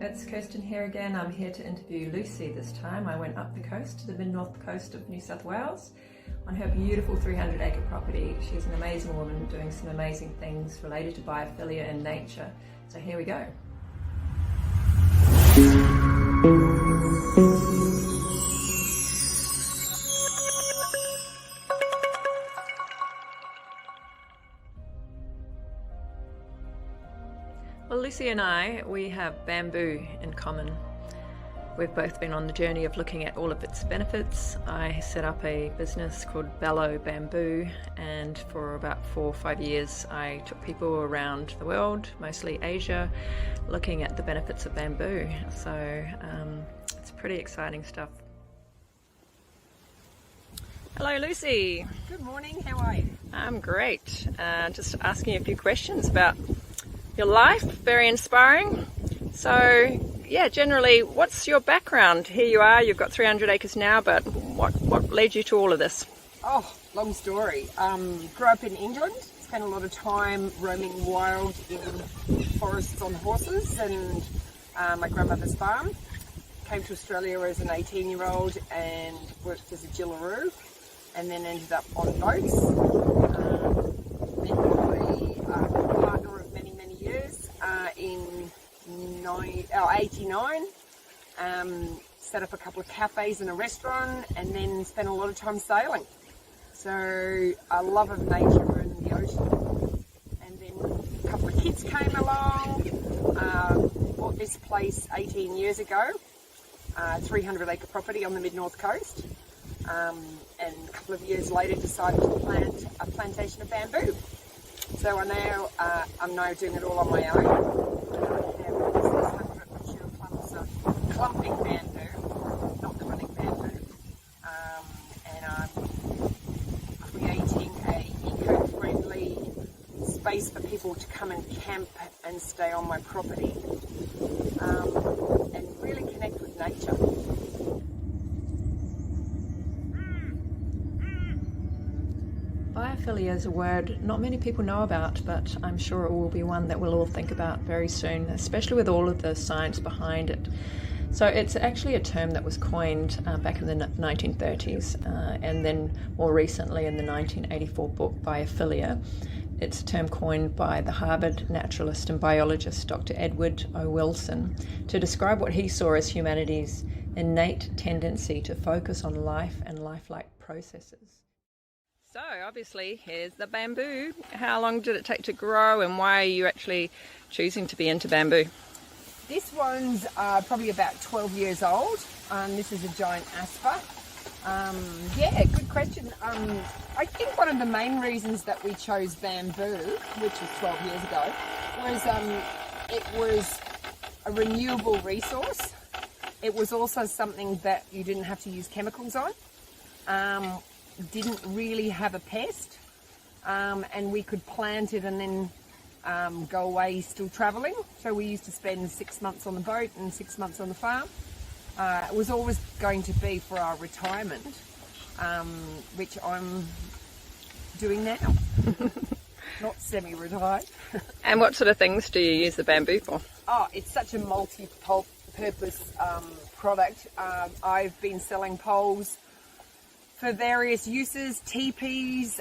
it's Kirsten here again. I'm here to interview Lucy this time. I went up the coast to the mid-north coast of New South Wales on her beautiful 300-acre property. She's an amazing woman doing some amazing things related to biophilia and nature. So here we go. Well, Lucy and I, we have bamboo in common. We've both been on the journey of looking at all of its benefits. I set up a business called Bamboo, and for about 4 or 5 years I took people around the world, mostly Asia, looking at the benefits of bamboo. So it's pretty exciting stuff. Hello Lucy. Good morning, how are you? I'm great. Just asking you a few questions about your life, very inspiring. So yeah, generally, what's your background? Here you are, you've got 300 acres now, but what led you to all of this? Oh, long story. Grew up in England, spent a lot of time roaming wild in forests on horses and my grandmother's farm. Came to Australia as an 18-year-old and worked as a gillaroo, and then ended up on boats. Met my partner of many, many years in 89, set up a couple of cafes and a restaurant, and then spent a lot of time sailing. So a love of nature and the ocean. And then a couple of kids came along, bought this place 18 years ago, 300-acre property on the mid-north coast, and a couple of years later decided to plant a plantation of bamboo. So I'm now doing it all on my own. Clumping bamboo, not cutting bamboo, and I'm creating a eco-friendly space for people to come and camp and stay on my property, and really connect with nature. Biophilia is a word not many people know about, but I'm sure it will be one that we'll all think about very soon, especially with all of the science behind it. So it's actually a term that was coined back in the 1930s, and then more recently in the 1984 book Biophilia. It's a term coined by the Harvard naturalist and biologist Dr. Edward O. Wilson to describe what he saw as humanity's innate tendency to focus on life and lifelike processes. So obviously here's the bamboo. How long did it take to grow, and why are you actually choosing to be into bamboo? This one's probably about 12 years old. This is a giant asper. Yeah, good question. I think one of the main reasons that we chose bamboo, which was 12 years ago, was it was a renewable resource. It was also something that you didn't have to use chemicals on. Didn't really have a pest, and we could plant it and then go away still travelling. So we used to spend 6 months on the boat and 6 months on the farm. It was always going to be for our retirement, which I'm doing now. Not semi-retired. And what sort of things do you use the bamboo for? Oh, it's such a multi-purpose product. I've been selling poles for various uses, teepees,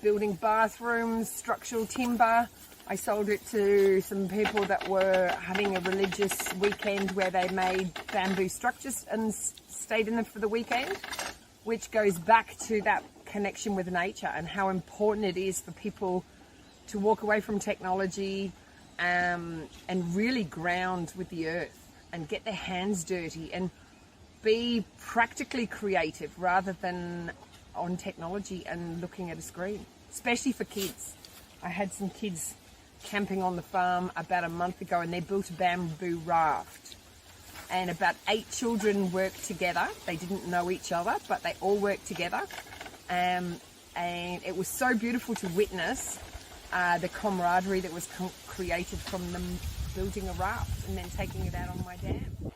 building bathrooms, structural timber. I sold it to some people that were having a religious weekend where they made bamboo structures and stayed in them for the weekend, which goes back to that connection with nature and how important it is for people to walk away from technology and really ground with the earth and get their hands dirty and be practically creative rather than on technology and looking at a screen, especially for kids. I had some kids camping on the farm about a month ago, and they built a bamboo raft, and about 8 children worked together. They didn't know each other, but they all worked together, and it was so beautiful to witness the camaraderie that was created from them building a raft and then taking it out on my dam.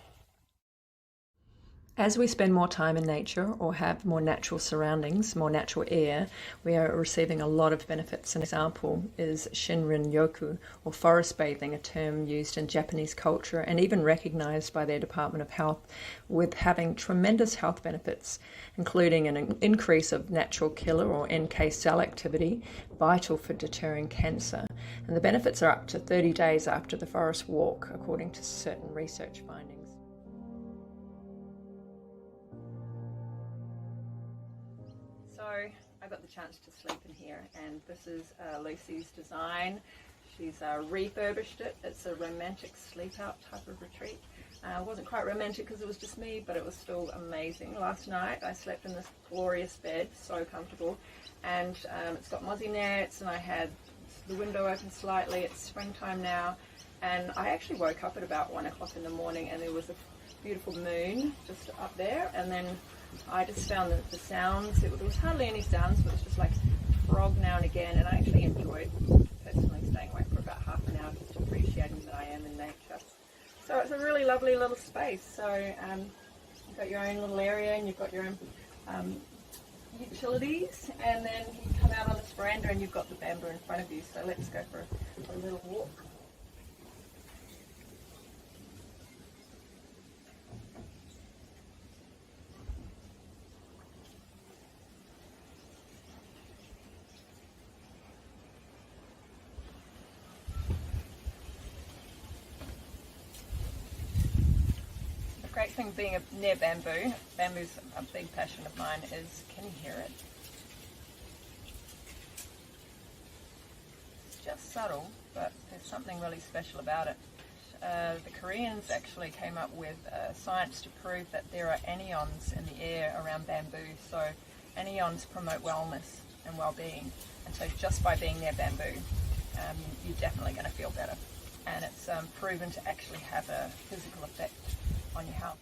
As we spend more time in nature or have more natural surroundings, more natural air, we are receiving a lot of benefits. An example is Shinrin-yoku, or forest bathing, a term used in Japanese culture and even recognized by their Department of Health, with having tremendous health benefits, including an increase of natural killer or NK cell activity, vital for deterring cancer. And the benefits are up to 30 days after the forest walk, according to certain research findings. So I got the chance to sleep in here, and this is Lucy's design. She's refurbished it. It's a romantic sleep out type of retreat. It wasn't quite romantic because it was just me, but it was still amazing. Last night I slept in this glorious bed, so comfortable, and it's got mozzie nets, and I had the window open slightly. It's springtime now, and I actually woke up at about 1 o'clock in the morning, and there was a beautiful moon just up there, and then I just found that the sounds, there was hardly any sounds, but it was just like a frog now and again, and I actually enjoyed personally staying awake for about half an hour, just appreciating that I am in nature. So it's a really lovely little space. So you've got your own little area, and you've got your own utilities, and then you come out on this veranda and you've got the bamboo in front of you. So let's go for a little walk. Great thing being near bamboo's a big passion of mine, is, can you hear it? It's just subtle, but there's something really special about it. The Koreans actually came up with science to prove that there are anions in the air around bamboo, so anions promote wellness and well-being, and so just by being near bamboo, you're definitely going to feel better, and it's proven to actually have a physical effect on your health.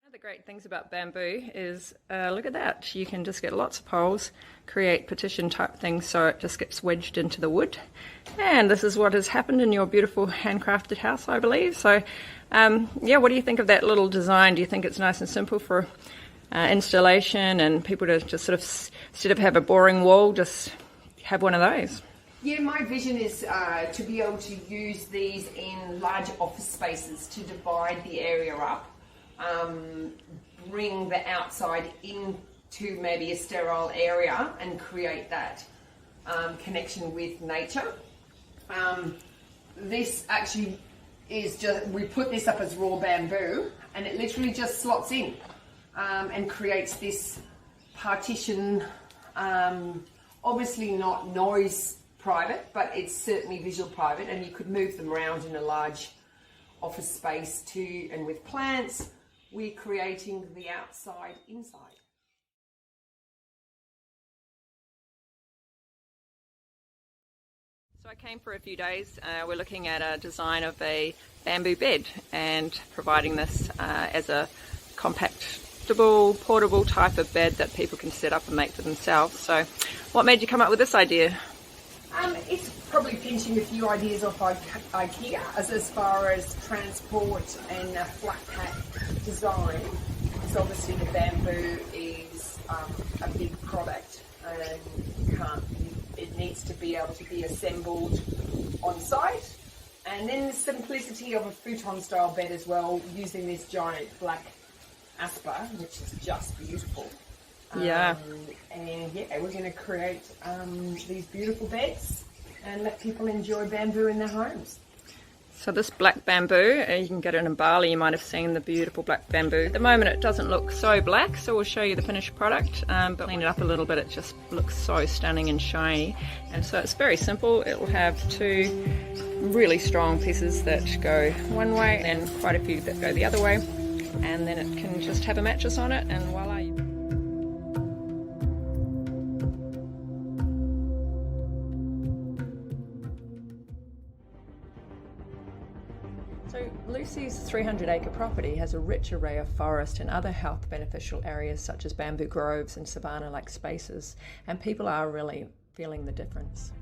One of the great things about bamboo is, look at that, you can just get lots of poles, create petition type things, so it just gets wedged into the wood. And this is what has happened in your beautiful handcrafted house, I believe. So yeah, what do you think of that little design? Do you think it's nice and simple for installation, and people to just sort of, instead of have a boring wall, just have one of those? Yeah, my vision is to be able to use these in large office spaces to divide the area up, bring the outside into maybe a sterile area and create that connection with nature. This actually is just, we put this up as raw bamboo, and it literally just slots in and creates this partition, obviously not noise private, but it's certainly visual private, and you could move them around in a large office space too. And with plants, we're creating the outside inside. So I came for a few days. We're looking at a design of a bamboo bed and providing this as a compactable, portable type of bed that people can set up and make for themselves. So what made you come up with this idea? It's probably pinching a few ideas off IKEA as far as transport and flat pack design, because obviously the bamboo is a big product, and it needs to be able to be assembled on site. And then the simplicity of a futon style bed as well, using this giant black asper, which is just beautiful. Yeah. And yeah, we're going to create these beautiful beds and let people enjoy bamboo in their homes. So this black bamboo, you can get it in Bali, you might have seen the beautiful black bamboo. At the moment it doesn't look so black, so we'll show you the finished product, but clean it up a little bit, it just looks so stunning and shiny. And so it's very simple. It will have two really strong pieces that go one way and quite a few that go the other way, and then it can just have a mattress on it, and voila. So Lucy's 300-acre property has a rich array of forest and other health beneficial areas such as bamboo groves and savanna-like spaces, and people are really feeling the difference.